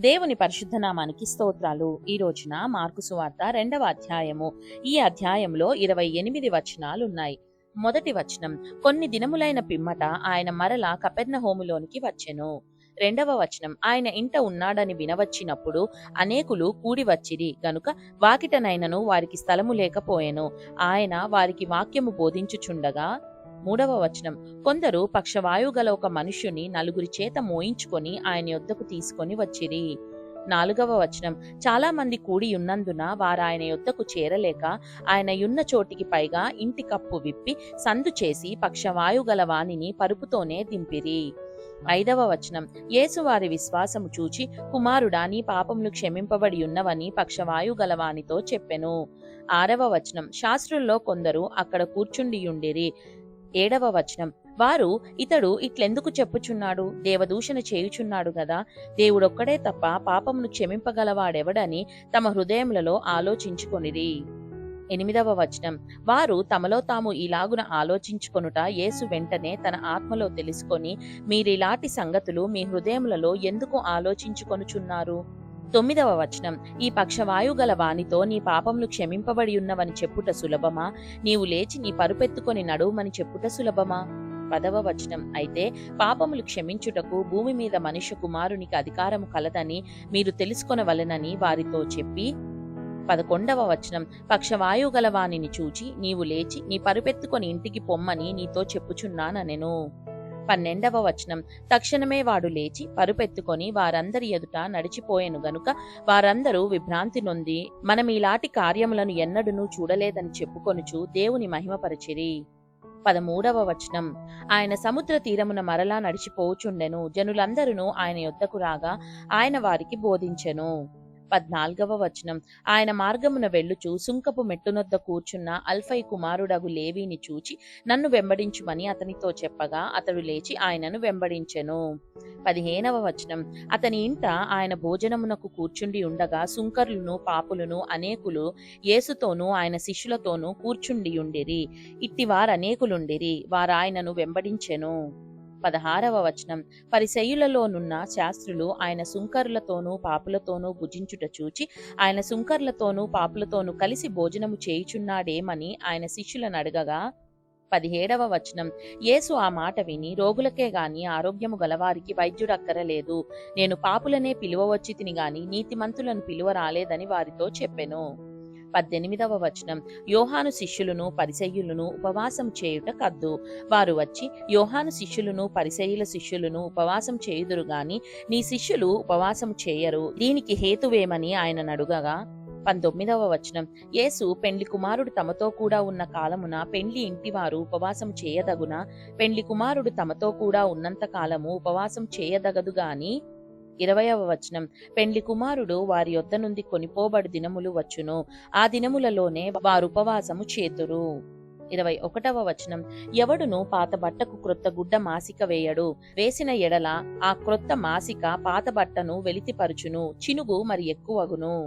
దేవుని పరిశుద్ధ నామానికి స్తోత్రాలు. ఈ రోజున మార్కు సువార్త 2వ అధ్యాయము. ఈ అధ్యాయంలో 28 వచనాలున్నాయి. మొదటి వచనం, కొన్ని దినములైన పిమ్మట ఆయన మరలా కపెర్నహూములోనికి వచ్చెను. 2వ వచనం, ఆయన ఇంట ఉన్నాడని వినవచ్చినప్పుడు అనేకులు కూడి వచ్చిరి గనుక వాకిటనైనను వారికి స్థలము లేకపోయెను. ఆయన వారికి వాక్యము బోధించుచుండగా 3వ వచనం, కొందరు పక్షవాయువు గల ఒక మనుష్యుని 4 చేత మోయించుకొని ఆయన యొద్దకు తీసుకొని వచ్చిరి. 4వ వచనం, చాలా మంది కూడి ఉన్నందున వారాయన యొద్దకు చేరలేక ఆయన యున్న చోటికి పైగా ఇంటి కప్పు విప్పి సందు చేసి పక్షవాయువు గల వానిని పరుపుతోనే దింపిరి. 5వ వచనం, యేసు వారి విశ్వాసము చూచి, కుమారుడా, నీ పాపములు క్షమింపబడి ఉన్నవని పక్షవాయువు గలవానితో చెప్పెను. 6వ వచనం, శాస్త్రుల్లో కొందరు అక్కడ కూర్చుండియుండిరి. 7వ వచనం, వారు ఇతడు ఇట్లెందుకు చెప్పుచున్నాడు, దేవదూషణ చేయుచున్నాడు గదా, దేవుడొక్కడే తప్ప పాపమును క్షమింపగలవాడెవడని తమ హృదయములలో ఆలోచించుకొనిరి. 8వ వచనం, వారు తమలో తాము ఇలాగున ఆలోచించుకొనుట యేసు వెంటనే తన ఆత్మలో తెలుసుకొని, మీరిలాంటి సంగతులు మీ హృదయములలో ఎందుకు ఆలోచించుకొనుచున్నారు? 9వ వచనం, ఈ పక్షవాయువు గల వానితో నీ పాపములు క్షమింపబడి ఉన్నవని చెప్పుట సులభమా, నీవు లేచి నీ పరుపెత్తుకొని నడువుమని చెప్పుట సులభమా? 10వ వచనం, అయితే పాపములు క్షమించుటకు భూమి మీద మనుష్య కుమారునికి అధికారము కలదని మీరు తెలుసుకొనవలెనని వారితో చెప్పి 11వ వచనం, పక్షవాయువు గల వానిని చూచి నీవు లేచి నీ పరుపెత్తుకొని ఇంటికి పొమ్మని నీతో చెప్పుచున్నానెను. 12వ వచనం, తక్షణమే వాడు లేచి పరుపెత్తుకొని వారందరి ఎదుట నడిచిపోయెను గనుక వారందరూ విభ్రాంతి నొంది మనం ఇలాంటి కార్యములను ఎన్నడూనూ చూడలేదని చెప్పుకొనుచు దేవుని మహిమపరచిరి. 13వ వచనం, ఆయన సముద్ర తీరమున మరలా నడిచిపోవుచుండెను. జనులందరూ ఆయన యొద్దకు రాగా ఆయన వారికి బోధించెను. 14వ వచనం, ఆయన మార్గమున వెళ్ళుచు సుంకపు మెట్టునొద్ద కూర్చున్న అల్ఫై కుమారుడగు లేవీని చూచి నన్ను వెంబడించుమని అతనితో చెప్పగా అతడు లేచి ఆయనను వెంబడించెను. 15వ వచనం, అతని ఇంట ఆయన భోజనమునకు కూర్చుండి ఉండగా సుంకరులను పాపులను అనేకులు యేసుతోనూ ఆయన శిష్యులతోనూ కూర్చుండియుండిరి. ఇట్టి వారనేకులుండిరి, వారాయనను వెంబడించెను. 16వ వచనం, పరిసయ్యులలోనున్న శాస్త్రులు ఆయన సుంకరులతోనూ పాపులతోనూ భుజించుట చూచి ఆయన సుంకరులతోనూ పాపులతోనూ కలిసి భోజనము చేయుచున్నాడేమని ఆయన శిష్యులను అడగగా 17వ వచనం, యేసు ఆ మాట విని, రోగులకే గాని ఆరోగ్యము గలవారికి వైద్యుడక్కరలేదు, నేను పాపులనే పిలువవచ్చితిని గాని నీతిమంతులను పిలువ రాలేదని వారితో చెప్పెను. 18వ వచనం, యోహాను శిష్యులను పరిసయ్యులను ఉపవాసం చేయుట కద్దు, వారు వచ్చి యోహాను శిష్యులను పరిసయ్యుల శిష్యులను ఉపవాసం చేయుదురు గాని నీ శిష్యులు ఉపవాసం చేయరు, దీనికి హేతువేమని ఆయన నడుగగా 19వ వచనం, యేసు, పెండ్లి కుమారుడు తమతో కూడా ఉన్న కాలమున పెండ్లి ఇంటివారు ఉపవాసం చేయదగునా, పెండ్లి కుమారుడు తమతో కూడా ఉన్నంత కాలము ఉపవాసం చేయదగదు గాని 20వ వచనం, పెండ్లి కుమారుడు వారి యొద్ద నుండి కొనిపోబడు దినములు వచ్చును, ఆ దినములలోనే వారు ఉపవాసము చేతురు. 21వ వచనం, ఎవడును పాత బట్టకు క్రొత్త గుడ్డ మాసిక వేయడు, వేసిన ఎడల ఆ క్రొత్త మాసిక పాత బట్టను వెలితిపరుచును, చినుగు మరి ఎక్కువగును.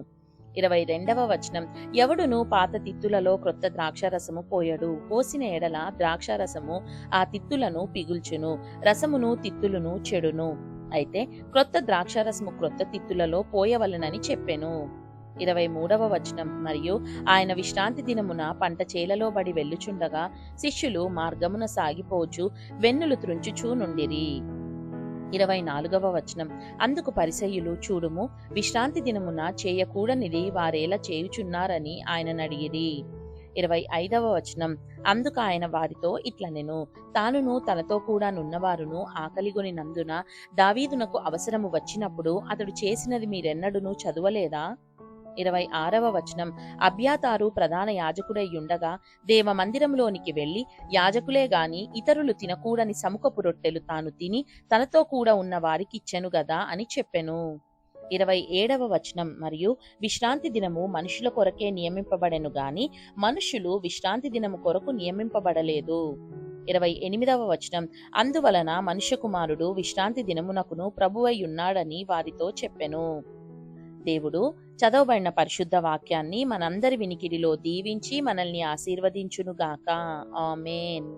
22వ వచనం, ఎవడును పాత తిత్తులలో క్రొత్త ద్రాక్షారసము పోయడు, పోసిన ఎడల ద్రాక్షారసము ఆ తిత్తులను పిగుల్చును, రసమును తిత్తులను చెడును, అయితే క్రొత్త ద్రాక్షారసము క్రొత్త తిత్తులలో పోయవలెనని చెప్పెను. 23వ వచనం, మరియు ఆయన విశ్రాంతి దినమున పంట చేలలో బడి వెళ్ళుచుండగా శిష్యులు మార్గమున సాగిపోచు వెన్నులు త్రుంచుచూ నుండిరి. 24వ వచనం, అందుకు పరిసయ్యులు, చూడుము, విశ్రాంతి దినమున చేయకూడనిది వారేలా చేయుచున్నారని ఆయనను అడిగిరి. 25వ వచనం, అందుకు ఆయన వారితో ఇట్లనెను, తానును తనతో కూడా నున్నవారును ఆకలిగొనినందున దావీదునకు అవసరము వచ్చినప్పుడు అతడు చేసినది మీరెన్నడూనూ చదువలేదా? 26వ వచనం, అబ్యాతారు ప్రధాన యాజకుడయ్యుండగా దేవ మందిరంలోనికి వెళ్లి యాజకులే గాని ఇతరులు తినకూడని సముఖపు రొట్టెలు తాను తిని తనతో కూడా ఉన్న వారికిచ్చెను గదా అని చెప్పెను. 27వ వచనం, మరియు విశ్రాంతి దినము మనుషుల కొరకే నియమింపబడెను గాని మనుష్యులు విశ్రాంతి దినము కొరకు నియమింపబడలేదు. 28వ వచనం, అందువలన మనుష్య కుమారుడు విశ్రాంతి దినమునకును ప్రభువై ఉన్నాడని వారితో చెప్పెను. దేవుడు చదవబడిన పరిశుద్ధ వాక్యాన్ని మనందరి వినికిడిలో దీవించి మనల్ని ఆశీర్వదించునుగాక. ఆమేన్.